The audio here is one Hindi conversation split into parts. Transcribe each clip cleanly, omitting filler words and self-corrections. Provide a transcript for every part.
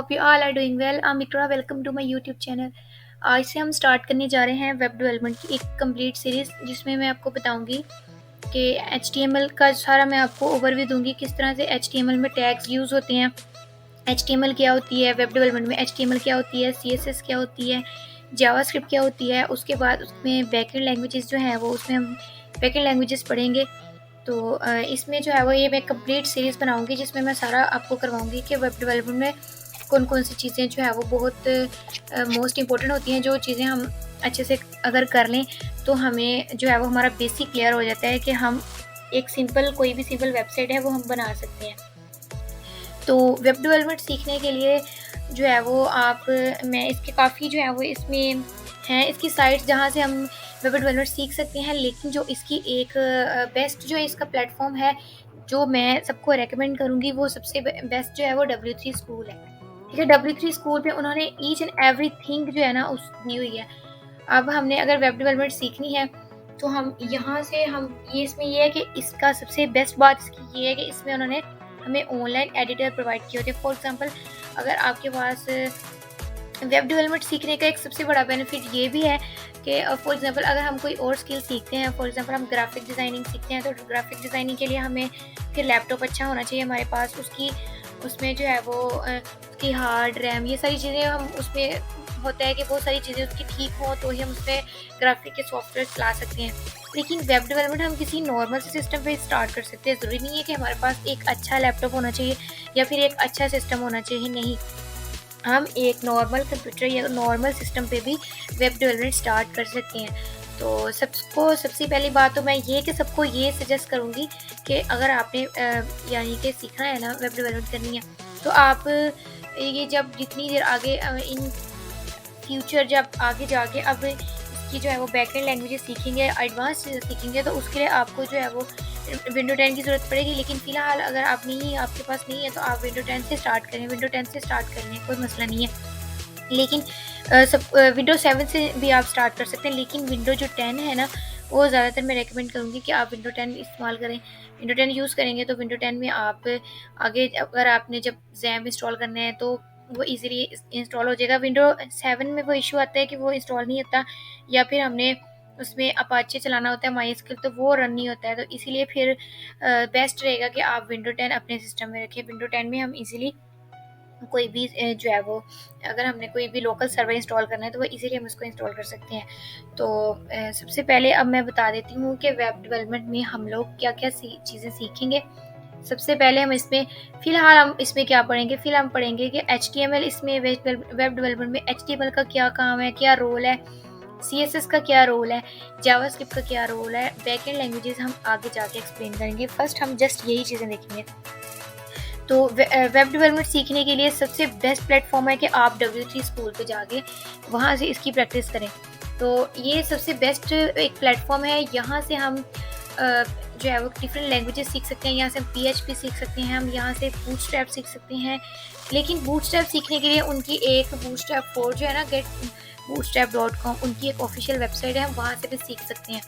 Hope you all are doing well. I am Victora, welcome to my YouTube channel. आज से हम स्टार्ट करने जा रहे हैं वेब डेवलपमेंट की एक कंप्लीट सीरीज़, जिसमें मैं आपको बताऊंगी कि HTML का सारा मैं आपको ओवरव्यू दूंगी, किस तरह से HTML में टैग्स यूज़ होते हैं, HTML क्या होती है, वेब डेवलपमेंट में HTML क्या होती है, CSS क्या होती है, जावास्क्रिप्ट क्या होती है। उसके बाद उसमें बैकएंड लैंग्वेजेस जो हैं वो उसमें हम बैकएंड लैंग्वेजेस पढ़ेंगे। तो इसमें जो है वो ये मैं कंप्लीट सीरीज़ बनाऊंगी, जिसमें मैं सारा आपको करवाऊंगी कि वेब डेवलपमेंट में कौन कौन सी चीज़ें जो है वो बहुत मोस्ट इंपॉर्टेंट होती हैं, जो चीज़ें हम अच्छे से अगर कर लें तो हमें जो है वो हमारा बेसिक क्लियर हो जाता है कि हम एक सिंपल कोई भी सिंपल वेबसाइट है वो हम बना सकते हैं। तो वेब डेवलपमेंट सीखने के लिए जो है वो मैं इसके काफ़ी जो है वो इसमें हैं इसकी साइट्स जहाँ से हम वेब डेवलपमेंट सीख सकते हैं, लेकिन जो इसकी एक बेस्ट जो इसका प्लेटफॉर्म है जो मैं सबको रेकमेंड करूँगी, वो सबसे बेस्ट जो है वो W3 स्कूल है। ठीक है, W3 स्कूल पे उन्होंने ईच एंड एवरी थिंग जो है ना उस दी हुई है। अब हमने अगर वेब डेवलपमेंट सीखनी है तो हम यहाँ से हम ये इसमें ये है कि इसका सबसे बेस्ट बात इसकी ये है कि इसमें उन्होंने हमें ऑनलाइन एडिटर प्रोवाइड किए होते हैं। फॉर एग्जांपल, अगर आपके पास वेब डेवलपमेंट सीखने का एक सबसे बड़ा बेनिफिट ये भी है कि फॉर एग्जांपल अगर हम कोई और स्किल सीखते हैं, फॉर एग्जांपल हम ग्राफिक डिज़ाइनिंग सीखते हैं, तो ग्राफिक डिज़ाइनिंग के लिए हमें फिर लैपटॉप अच्छा होना चाहिए हमारे पास। उसमें जो है वो उसकी हार्ड रैम ये सारी चीज़ें हम उसमें होता है कि बहुत सारी चीज़ें उसकी ठीक हों तो ही हम उसमें ग्राफिक के सॉफ्टवेयर चला सकते हैं। लेकिन वेब डेवलपमेंट हम किसी नॉर्मल से सिस्टम पे स्टार्ट कर सकते हैं। ज़रूरी नहीं है कि हमारे पास एक अच्छा लैपटॉप होना चाहिए या फिर एक अच्छा सिस्टम होना चाहिए, नहीं, हम एक नॉर्मल कंप्यूटर या नॉर्मल सिस्टम पे भी वेब डेवलपमेंट स्टार्ट कर सकते हैं। तो सबसे पहली बात तो मैं ये कि सबको ये सजेस्ट करूँगी कि अगर आपने यानी कि सीखना है ना, वेब डेवलपमेंट करनी है, तो आप ये जब जितनी देर आगे इन फ्यूचर जब आगे जाके अब इसकी जो है वो बैकएंड लैंग्वेजेस सीखेंगे, एडवांस चीज़ें सीखेंगे, तो उसके लिए आपको जो है वो विंडो 10 की ज़रूरत पड़ेगी। लेकिन फ़िलहाल अगर आपके पास नहीं है तो आप विंडो 10 से स्टार्ट करें, विंडो 10 से स्टार्ट करें, कोई मसला नहीं है। लेकिन विंडो 7 से भी आप स्टार्ट कर सकते हैं, लेकिन विंडो जो 10 है ना, वो ज़्यादातर मैं रेकमेंड करूँगी कि आप विंडो 10 इस्तेमाल करें। विंडो 10 यूज़ करेंगे तो विंडो 10 में आप आगे अगर आपने जब ज़ैम्प इंस्टॉल करना है तो वो ईज़िली इंस्टॉल हो जाएगा। विंडो 7 में वो इश्यू आता है कि वो इंस्टॉल नहीं होता, या फिर हमने उसमें अपाचे चलाना होता है माइस्क्ल, तो वो रन नहीं होता है। तो इसीलिए फिर बेस्ट रहेगा कि आप विंडो 10 अपने सिस्टम में रखें। विंडो 10 में हम ईज़िली कोई भी जो है वो अगर हमने कोई भी लोकल सर्वर इंस्टॉल करना है तो वो इजीली हम उसको इंस्टॉल कर सकते हैं। तो सबसे पहले अब मैं बता देती हूँ कि वेब डेवलपमेंट में हम लोग क्या क्या चीज़ें सीखेंगे। सबसे पहले हम इसमें क्या पढ़ेंगे, फिर हम पढ़ेंगे कि HTML इसमें वेब डेवलपमेंट में HTML का क्या काम है, क्या रोल है, CSS का क्या रोल है, जावास्क्रिप्ट का क्या रोल है, बैकएंड लैंग्वेजेस हम आगे जाके एक्सप्लेन करेंगे। फर्स्ट हम जस्ट यही चीज़ें देखेंगे। तो वेब डेवलपमेंट सीखने के लिए सबसे बेस्ट प्लेटफॉर्म है कि आप W3 स्कूल पे जाके वहाँ से इसकी प्रैक्टिस करें। तो ये सबसे बेस्ट एक प्लेटफॉर्म है। यहाँ से हम जो है वो डिफरेंट लैंग्वेजेस सीख सकते हैं। यहाँ से हम PHP सीख सकते हैं, हम यहाँ से बूटस्ट्रैप सीख सकते हैं। लेकिन बूटस्ट्रैप सीखने के लिए उनकी एक बूटस्ट्रैप 4 जो है ना, getbootstrap.com, उनकी एक ऑफिशियल वेबसाइट है, हम वहाँ से भी सीख सकते हैं।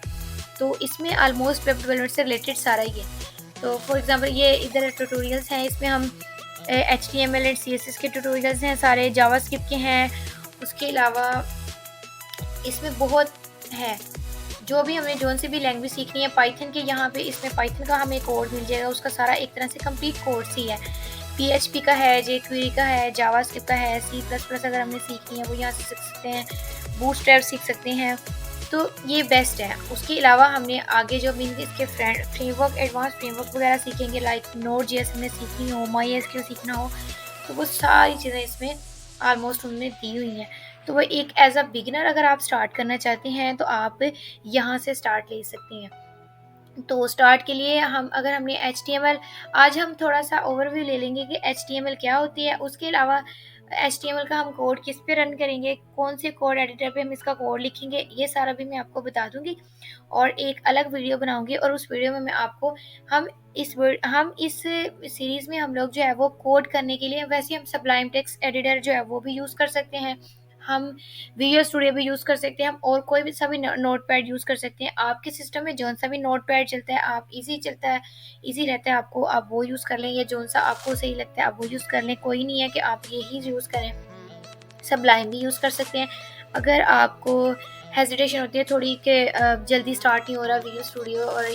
तो इसमें ऑलमोस्ट वेब डेवलपमेंट से रिलेटेड सारा ही है। तो फॉर एग्जांपल ये इधर ट्यूटोरियल्स हैं, इसमें हम HTML एंड CSS के ट्यूटोरियल्स हैं, सारे जावास्क्रिप्ट के हैं। उसके अलावा इसमें बहुत है, जो भी हमने जोन से भी लैंग्वेज सीखनी है, पाइथन के यहाँ पे इसमें पाइथन का हमें कोड मिल जाएगा, उसका सारा एक तरह से कंप्लीट कोर्स ही है। PHP का है, jQuery का है, जावास्क्रिप्ट का है, C++ अगर हमने सीखनी है वो यहाँ से सीख सकते हैं, बूटस्ट्रैप सीख सकते हैं। तो ये बेस्ट है। उसके अलावा हमने आगे जो मीन इसके फ्रेमवर्क, एडवांस फ्रेमवर्क वगैरह सीखेंगे, लाइक Node.js हमने सीखनी हो, MySQL सीखना हो, तो वो सारी चीज़ें इसमें ऑलमोस्ट उन्होंने दी हुई हैं। तो वो एक एज अ बिगिनर अगर आप स्टार्ट करना चाहते हैं तो आप यहाँ से स्टार्ट ले सकते हैं। तो स्टार्ट के लिए हमने HTML, आज हम थोड़ा सा ओवरव्यू ले लेंगे कि HTML क्या होती है। उसके अलावा HTML का हम कोड किस पे रन करेंगे, कौन से कोड एडिटर पे हम इसका कोड लिखेंगे, ये सारा भी मैं आपको बता दूंगी और एक अलग वीडियो बनाऊंगी। और उस वीडियो में मैं आपको हम इस सीरीज़ में हम लोग जो है वो कोड करने के लिए वैसे हम सबलाइम टेक्स्ट एडिटर जो है वो भी यूज़ कर सकते हैं, हम विजुअल स्टूडियो भी यूज़ कर सकते हैं, हम और कोई भी सा भी नोट पैड यूज़ कर सकते हैं। आपके सिस्टम में जौन सा भी नोट पैड चलता है, आप ईज़ी चलता है, ईज़ी रहता है आपको, आप वो यूज़ कर लें, या जौन सा आपको सही लगता है आप वो यूज़ कर लें। कोई नहीं है कि आप यही यूज़ करें। सबलाइन भी यूज़ कर सकते हैं। अगर आपको हेजिटेशन होती है थोड़ी कि जल्दी स्टार्ट नहीं हो रहा विजुअल स्टूडियो, और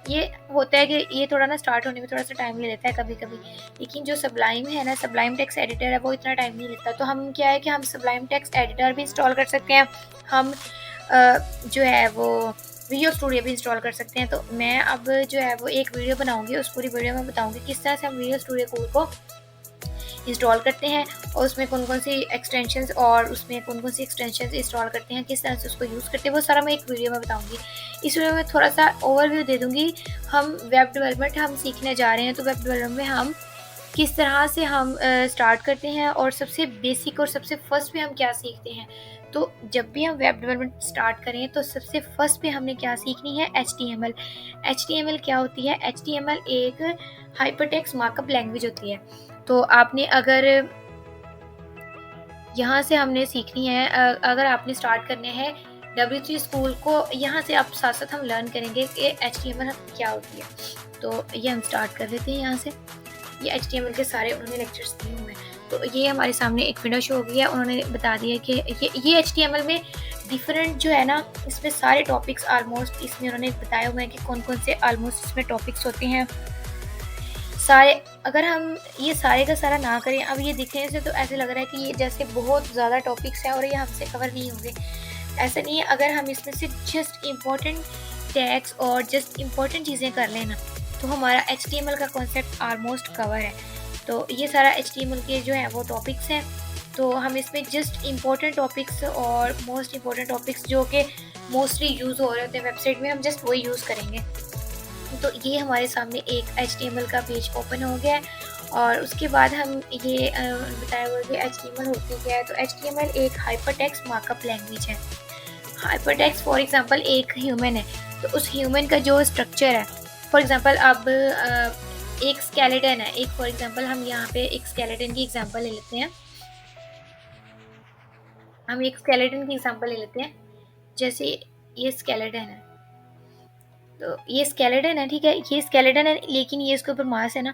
ये होता है कि ये थोड़ा ना स्टार्ट होने में थोड़ा सा टाइम ले लेता है कभी-कभी। लेकिन जो सबलाइम है ना, सबलाइम टेक्स्ट एडिटर है, वो इतना टाइम नहीं लेता। तो हम क्या है कि हम सबलाइम टेक्स्ट एडिटर भी इंस्टॉल कर सकते हैं। हम जो है वो विजुअल स्टूडियो भी इंस्टॉल कर सकते हैं। तो मैं अब जो है वो एक वीडियो बनाऊँगी, उस पूरी वीडियो में बताऊँगी किस तरह से हम विजुअल स्टूडियो कोड को इंस्टॉल करते हैं, और उसमें कौन-कौन सी एक्सटेंशंस और उसमें कौन-कौन सी एक्सटेंशंस इंस्टॉल करते हैं, किस तरह से उसको यूज़ करते हैं, वो सारा मैं एक वीडियो में बताऊँगी। इस वीडियो में थोड़ा-सा ओवरव्यू दे दूँगी। हम वेब डेवलपमेंट हम सीखने जा रहे हैं, तो वेब डेवलपमेंट में हम किस तरह से हम स्टार्ट करते हैं, और सबसे बेसिक और सबसे फर्स्ट में हम क्या सीखते हैं। तो जब भी हम वेब डेवलपमेंट स्टार्ट करें तो सबसे फर्स्ट पे हमने क्या सीखनी है, एचटीएमएल। एचटीएमएल क्या होती है? एचटीएमएल एक हाइपरटेक्स्ट मार्कअप लैंग्वेज होती है। तो आपने अगर यहाँ से हमने सीखनी है, अगर आपने स्टार्ट करने हैं W3 स्कूल को, यहाँ से आप साथ-साथ हम लर्न करेंगे कि एचटीएमएल क्या होती है। तो ये हम स्टार्ट कर लेते हैं यहाँ से। ये एचटीएमएल के सारे उन्होंने लेक्चर्स दिए हुए हैं। तो ये हमारे सामने एक विंडो शो हो गई है। उन्होंने बता दिया कि ये एचटीएमएल में डिफरेंट जो है ना, इसमें सारे टॉपिक्स ऑलमोस्ट इसमें उन्होंने बताए हुए हैं कि कौन-कौन से ऑलमोस्ट इसमें टॉपिक्स होते हैं। सारे अगर हम ये सारे का सारा ना करें, अब ये दिखने से तो ऐसे लग रहा है कि ये जैसे बहुत ज़्यादा टॉपिक्स हैं और ये हमसे कवर नहीं होंगे। ऐसा नहीं है। अगर हम इसमें से जस्ट इम्पोर्टेंट टैग्स और जस्ट इम्पोर्टेंट चीज़ें कर लें ना, तो हमारा एचटीएमएल का कॉन्सेप्ट ऑलमोस्ट कवर है। तो ये सारा एचटीएमएल के जो है वो टॉपिक्स हैं। तो हम इसमें जस्ट इम्पोर्टेंट टॉपिक्स और मोस्ट इम्पोर्टेंट टॉपिक्स जो कि मोस्टली यूज़ हो रहे होते हैं वेबसाइट में, हम जस्ट वही यूज़ करेंगे। तो ये हमारे सामने एक एचटीएमएल का पेज ओपन हो गया है, और उसके बाद हम ये बताया हुआ कि एचटीएमएल होती क्या है। तो एचटीएमएल एक हाइपरटेक्स्ट मार्कअप लैंग्वेज है। हाइपरटेक्स्ट फॉर एग्जांपल एक ह्यूमन है, तो उस ह्यूमन का जो स्ट्रक्चर है, फॉर एग्जांपल अब एक स्केलेटन है, एक फॉर एग्जांपल हम यहाँ पे एक स्केलेटन की एग्जांपल ले लेते हैं। हम एक स्केलेटन की एग्जांपल ले लेते हैं। जैसे ये स्केलेटन है, तो ये स्केलेटन है, ठीक है, ये स्केलेटन है, लेकिन ये इसके ऊपर मांस है ना।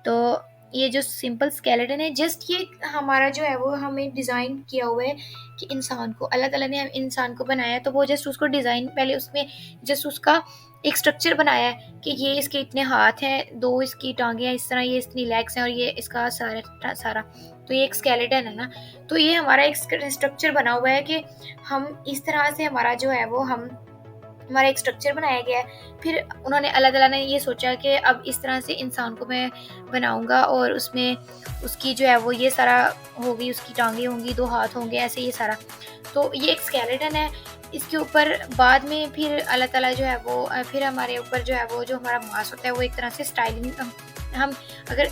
तो ये जो सिंपल स्केलेटन है, जस्ट ये हमारा जो है वो हमें डिज़ाइन किया हुआ है कि इंसान को, अल्लाह ताला ने हम इंसान को बनाया है, तो वो जस्ट उसको डिज़ाइन पहले उसमें जस्ट उसका एक स्ट्रक्चर बनाया है कि ये इसके इतने हाथ हैं, 2 इसकी टाँगें हैं, इस तरह ये इतनी लेग्स हैं, और ये इसका सारा। तो ये एक स्केलेटन है ना। तो ये हमारा एक स्ट्रक्चर बना हुआ है कि हम इस तरह से हमारा जो है वो हमारा एक स्ट्रक्चर बनाया गया है। फिर उन्होंने अल्लाह ताला ने ये सोचा कि अब इस तरह से इंसान को मैं बनाऊँगा, और उसमें उसकी जो है वो ये सारा होगी, उसकी टाँगें होंगी, 2 हाथ होंगे, ऐसे ये सारा। तो ये एक स्केलेटन है। इसके ऊपर बाद में फिर अल्लाह ताला जो है वो फिर हमारे ऊपर जो है वो जो हमारा मांस होता है वो एक तरह से स्टाइलिंग, हम अगर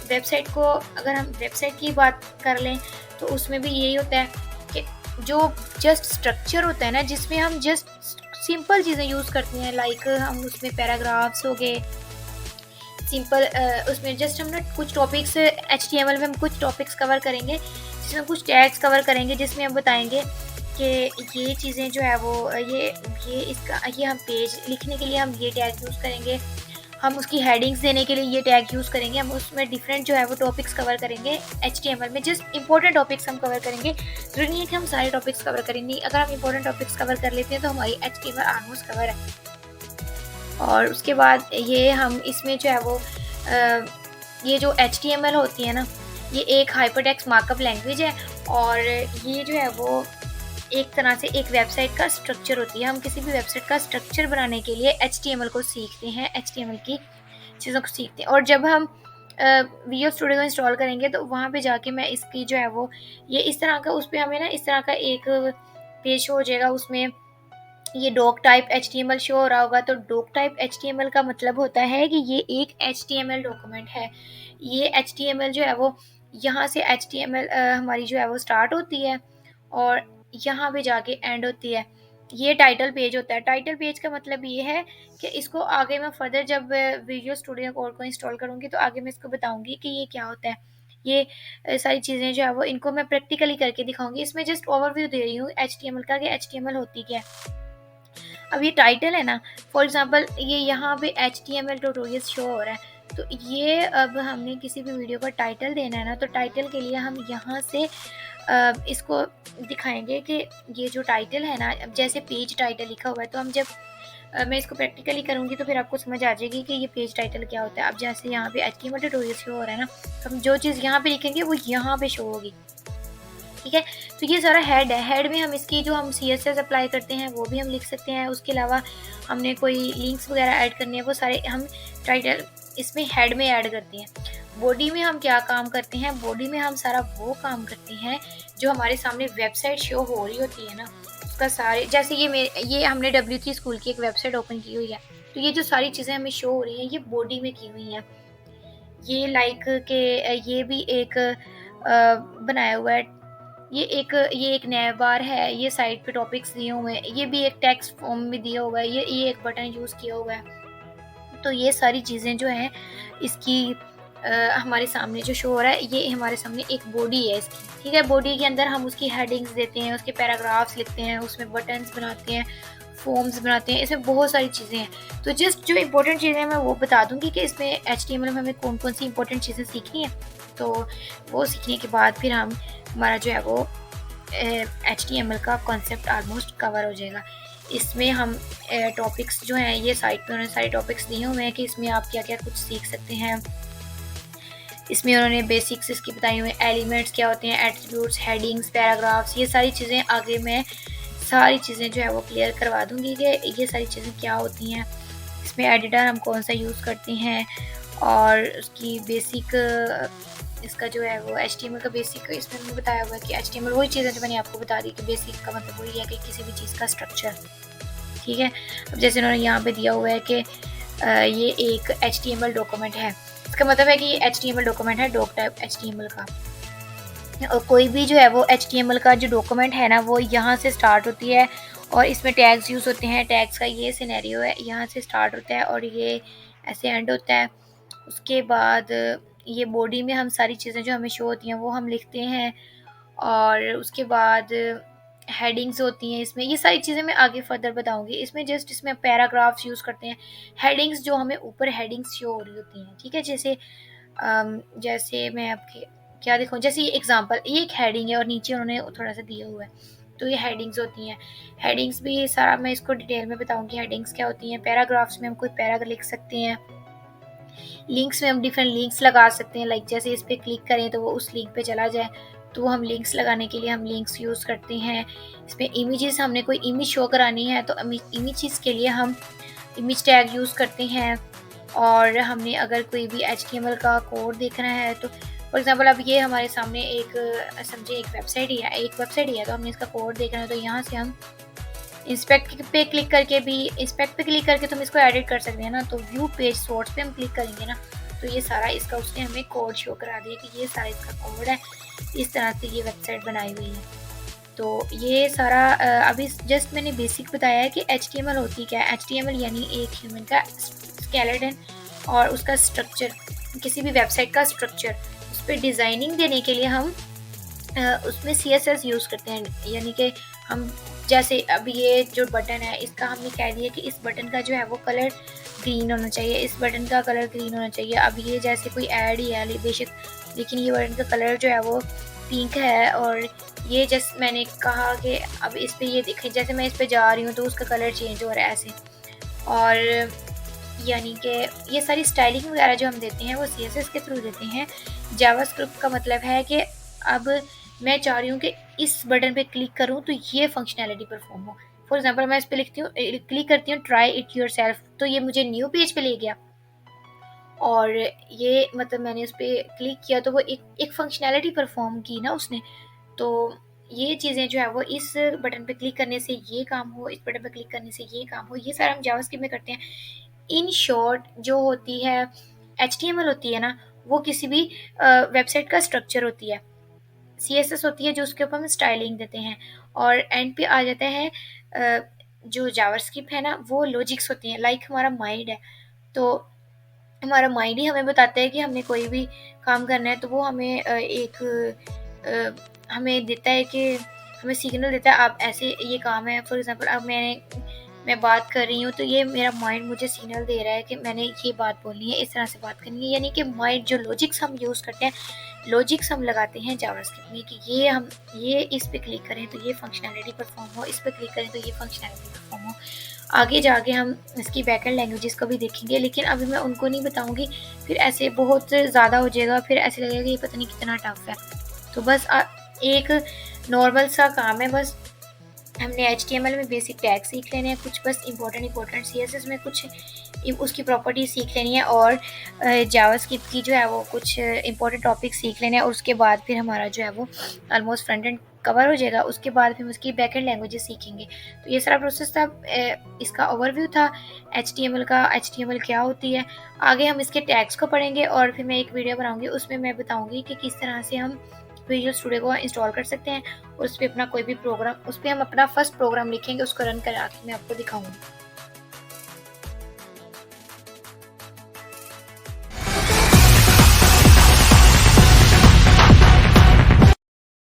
हम वेबसाइट की बात कर लें, तो उसमें भी यही होता है कि जो जस्ट स्ट्रक्चर होता है ना, जिसमें हम जस्ट सिंपल चीज़ें यूज़ करते हैं, लाइक हम उसमें पैराग्राफ्स हो गए सिंपल, उसमें जस्ट हम ना कुछ टॉपिक्स एचटीएमएल में हम कुछ टॉपिक्स कवर करेंगे, जिसमें हम कुछ टैग्स कवर करेंगे, जिसमें हम बताएंगे कि ये चीज़ें जो है वो ये हम पेज लिखने के लिए हम ये टैग यूज़ करेंगे, हम उसकी हेडिंग्स देने के लिए ये टैग यूज़ करेंगे, हम उसमें डिफरेंट जो है वो टॉपिक्स कवर करेंगे। एचटीएमएल में जस्ट इंपॉर्टेंट टॉपिक्स हम कवर करेंगे। ज़रूरी नहीं है कि हम सारे टॉपिक्स कवर करेंगे। अगर हम इंपॉर्टेंट टॉपिक्स कवर कर लेते हैं तो हमारी एचटीएमएल ऑलमोस्ट कवर है। और उसके बाद ये हम इसमें जो है वो ये जो एचटीएमएल होती है ना, ये एक हाइपरटेक्स्ट मार्कअप लैंग्वेज है, और ये जो है वो एक तरह से एक वेबसाइट का स्ट्रक्चर होती है। हम किसी भी वेबसाइट का स्ट्रक्चर बनाने के लिए एचटीएमएल को सीखते हैं, एचटीएमएल की चीज़ों को सीखते हैं। और जब हम विजुअल स्टूडियो को इंस्टॉल करेंगे, तो वहाँ पे जाके मैं इसकी जो है वो ये इस तरह का, उस पर हमें ना इस तरह का एक पेज हो जाएगा, उसमें ये डॉक टाइप एचटीएमएल शो हो रहा होगा। तो डॉक टाइप एचटीएमएल का मतलब होता है कि ये एक एचटीएमएल डॉक्यूमेंट है। ये एचटीएमएल जो है वो यहाँ से एचटीएमएल हमारी जो है वो स्टार्ट होती है, और यहाँ पे जाके एंड होती है। ये टाइटल पेज होता है। टाइटल पेज का मतलब ये है कि इसको आगे मैं फर्दर जब विजुअल स्टूडियो कोड को इंस्टॉल करूँगी, तो आगे मैं इसको बताऊँगी कि ये क्या होता है। ये सारी चीज़ें जो है वो इनको मैं प्रैक्टिकली करके दिखाऊँगी। इसमें जस्ट ओवरव्यू दे रही हूँ एचटीएमएल का कि एचटीएमएल होती क्या है। अब ये टाइटल है ना, फॉर एग्ज़ाम्पल ये यहाँ पे एचटीएमएल ट्यूटोरियल्स शो हो रहा है। तो ये अब हमने किसी भी वीडियो का टाइटल देना है ना, तो टाइटल के लिए हम यहाँ से इसको दिखाएँगे कि ये जो टाइटल है ना, अब जैसे पेज टाइटल लिखा हुआ है, तो हम जब मैं इसको प्रैक्टिकली करूँगी तो फिर आपको समझ आ जाएगी कि ये पेज टाइटल क्या होता है। अब जैसे यहाँ पे एचटीएमएल ट्यूटोरियल शो हो रहा है ना, हम जो चीज़ यहाँ पे लिखेंगे वो यहाँ पे शो होगी। ठीक है, तो ये सारा हेड है। हेड में हम इसकी जो हम सीएसएस अप्लाई करते हैं वो भी हम लिख सकते हैं। उसके अलावा हमने कोई लिंक्स वगैरह ऐड करने हैं, वो सारे हम टाइटल इसमें हेड में ऐड करते हैं। बॉडी में हम क्या काम करते हैं, बॉडी में हम सारा वो काम करते हैं जो हमारे सामने वेबसाइट शो हो रही होती है ना, उसका सारे, जैसे ये हमने W3 स्कूल की एक वेबसाइट ओपन की हुई है, तो ये जो सारी चीज़ें हमें शो हो रही हैं ये बॉडी में की हुई हैं। ये लाइक के ये भी एक बनाया हुआ है, ये एक नैव बार है, ये साइड पे टॉपिक्स दिए हुए हैं, ये भी एक टेक्स्ट फॉर्म में दिया हुआ है, ये एक बटन यूज़ किया हुआ है। तो ये सारी चीज़ें जो हैं इसकी हमारे सामने जो शो हो रहा है, ये हमारे सामने एक बॉडी है इसकी, ठीक है। बॉडी के अंदर हम उसकी हेडिंग्स देते हैं, उसके पैराग्राफ्स लिखते हैं, उसमें बटन्स बनाते हैं, फॉर्म्स बनाते हैं, इसमें बहुत सारी चीज़ें हैं। तो जस्ट जो इम्पोर्टेंट चीज़ें हैं मैं वो बता दूँगी कि इसमें एचटीएमएल में हमें कौन-कौन सी इम्पोर्टेंट चीज़ें सीखनी है। तो वो सीखने के बाद फिर हमारा जो है वो एचटीएमएल का कॉन्सेप्ट ऑलमोस्ट कवर हो जाएगा। इसमें हम टॉपिक्स जो हैं ये साइट पे उन्होंने सारे टॉपिक्स दिए हुए हैं कि इसमें आप क्या-क्या कुछ सीख सकते हैं। इसमें उन्होंने बेसिक्स इसकी बताई हुई हैं, एलिमेंट्स क्या होते हैं, एट्रीब्यूट्स, हेडिंग्स, पैराग्राफ्स, ये सारी चीज़ें आगे मैं सारी चीज़ें जो है वो क्लियर करवा दूँगी कि ये सारी चीज़ें क्या होती हैं। इसमें एडिटर हम कौन-सा यूज़ करते हैं और उसकी बेसिक इसका जो है वो एचटीएमएल का बेसिक इसमें मैंने बताया हुआ है कि एचटीएमएल वही चीज़ है जो मैंने आपको बता दी कि बेसिक का मतलब वही है कि किसी भी चीज़ का स्ट्रक्चर, ठीक है। अब जैसे उन्होंने यहाँ पे दिया हुआ है कि ये एक एचटीएमएल डॉक्यूमेंट है, इसका मतलब है कि ये एचटीएमएल डॉक्यूमेंट है डॉक टाइप एचटीएमएल का। और कोई भी जो है वो एचटीएमएल का जो डॉक्यूमेंट है ना वो यहाँ से स्टार्ट होती है और इसमें टैग्स यूज़ होते हैं। टैग्स का ये सिनेरियो है, यहाँ से स्टार्ट होता है और ये ऐसे एंड होता है। उसके बाद ये बॉडी में हम सारी चीज़ें जो हमें शो होती हैं वो हम लिखते हैं और उसके बाद हेडिंग्स होती हैं इसमें। ये सारी चीज़ें मैं आगे फर्दर बताऊँगी। इसमें जस्ट इसमें पैराग्राफ्स यूज़ करते हैं। हेडिंग्स जो हमें ऊपर हेडिंग्स शो हो रही होती हैं, ठीक है। जैसे मैं आपके क्या दिखाऊँ, जैसे ये एग्ज़ाम्पल, ये एक हेडिंग है और नीचे उन्होंने थोड़ा-सा दिया हुआ है, तो ये हेडिंग्स होती हैं। हेडिंग्स भी सारा मैं इसको डिटेल में बताऊँगी हेडिंग्स क्या होती हैं। पैराग्राफ्स में हम कोई पैरा लिख सकते हैं। लिंक्स में हम डिफरेंट लिंक्स लगा सकते हैं, लाइक जैसे इस पे क्लिक करें तो वो उस लिंक पे चला जाए, तो हम लिंक्स लगाने के लिए हम लिंक्स यूज़ करते हैं। इसमें इमेजेस, हमने कोई इमेज शो करानी है तो इमेजेस के लिए हम इमेज टैग यूज़ करते हैं। और हमने अगर कोई भी एचटीएमएल का कोड देखना है तो फॉर एग्ज़ाम्पल अब ये हमारे सामने एक समझिए एक वेबसाइट ही है तो हमने इसका कोड देखना है, तो यहाँ से हम इंस्पेक्ट पे क्लिक करके तुम इसको एडिट कर सकते हैं ना। तो व्यू पेज सोर्स पे हम क्लिक करेंगे ना, तो ये सारा इसका उसने हमें कोड शो करा दिया कि ये सारा इसका कोड है, इस तरह से ये वेबसाइट बनाई हुई है। तो ये सारा अभी जस्ट मैंने बेसिक बताया है कि एचटीएमएल होती क्या है। एचटीएमएल यानी एक ह्यूमन का स्केलेटन और उसका स्ट्रक्चर, किसी भी वेबसाइट का स्ट्रक्चर, उस पर डिज़ाइनिंग देने के लिए हम उसमें सीएसएस यूज़ करते हैं। यानी कि हम जैसे अब ये जो बटन है इसका हमने कह दिया कि इस बटन का जो है वो कलर ग्रीन होना चाहिए, इस बटन का कलर ग्रीन होना चाहिए। अब ये जैसे कोई ऐड ही है बेशक, लेकिन ये बटन का कलर जो है वो पिंक है और ये जैसे मैंने कहा कि अब इस पे ये देखें, जैसे मैं इस पे जा रही हूँ तो उसका कलर चेंज हो रहा है ऐसे। और यानी कि ये सारी स्टाइलिंग वगैरह जो हम देते हैं वो सीएसएस के थ्रू देते हैं। जावास्क्रिप्ट का मतलब है कि अब मैं चाह रही हूँ कि इस बटन पे क्लिक करूँ तो ये फंक्शनैलिटी परफॉर्म हो। फॉर एग्जांपल मैं इस पे लिखती हूँ, क्लिक करती हूँ ट्राई इट योरसेल्फ, तो ये मुझे न्यू पेज पे ले गया और ये मतलब मैंने इस पे क्लिक किया तो वो एक फंक्शनैलिटी परफॉर्म की ना उसने। तो ये चीज़ें जो है वो इस बटन पे क्लिक करने से ये काम हो, इस बटन पे क्लिक करने से ये काम हो, ये सारा हम जावास्क्रिप्ट में करते हैं। इन शॉर्ट जो होती है एचटीएमएल होती है ना, वो किसी भी वेबसाइट का स्ट्रक्चर होती है। सीएसएस होती है जो उसके ऊपर हम स्टाइलिंग देते हैं और एंड पे आ जाता है जो जावास्क्रिप्ट है ना वो लॉजिक्स होती हैं, लाइक हमारा माइंड है। तो हमारा माइंड ही हमें बताता है कि हमने कोई भी काम करना है, तो वो हमें हमें देता है कि हमें सिग्नल देता है आप ऐसे ये काम है। फॉर एग्ज़ाम्पल अब मैं बात कर रही हूँ, तो ये मेरा माइंड मुझे सिग्नल दे रहा है कि मैंने ये बात बोलनी है, इस तरह से बात करनी है। यानी कि माइंड जो लॉजिक्स हम यूज़ करते हैं, लॉजिक्स हम लगाते हैं जावास्क्रिप्ट में कि ये इस पे क्लिक करें तो ये फंक्शनैलिटी परफॉर्म हो, इस पे क्लिक करें तो ये फंक्शनैलिटी परफॉर्म हो। आगे जाके हम इसकी बैकएंड लैंग्वेजेस को भी देखेंगे, लेकिन अभी मैं उनको नहीं बताऊँगी, फिर ऐसे बहुत ज़्यादा हो जाएगा, फिर ऐसे लगेगा कि ये पता नहीं कितना टफ है। तो बस एक नॉर्मल सा काम है, बस हमने HTML में बेसिक टैग सीख लेने हैं, कुछ बस इम्पोर्टेंट CSS में कुछ उसकी प्रॉपर्टी सीख लेनी है, और जावास्क्रिप्ट की जो है वो कुछ इम्पोर्टेंट टॉपिक सीख लेने हैं, और उसके बाद फिर हमारा जो है वो ऑलमोस्ट फ्रंट एंड कवर हो जाएगा। उसके बाद फिर उसकी बैकएंड लैंग्वेजेस सीखेंगे। तो ये सारा प्रोसेस था, इसका ओवरव्यू था HTML का, HTML क्या होती है। आगे हम इसके टैग्स को पढ़ेंगे, और फिर मैं एक वीडियो बनाऊँगी, उसमें मैं बताऊँगी कि किस तरह से हम विजुअल स्टूडियो को इंस्टॉल कर सकते हैं, और उस पे अपना कोई भी प्रोग्राम, उस पे हम अपना फर्स्ट प्रोग्राम लिखेंगे, उसको रन करा के मैं आपको दिखाऊँगी।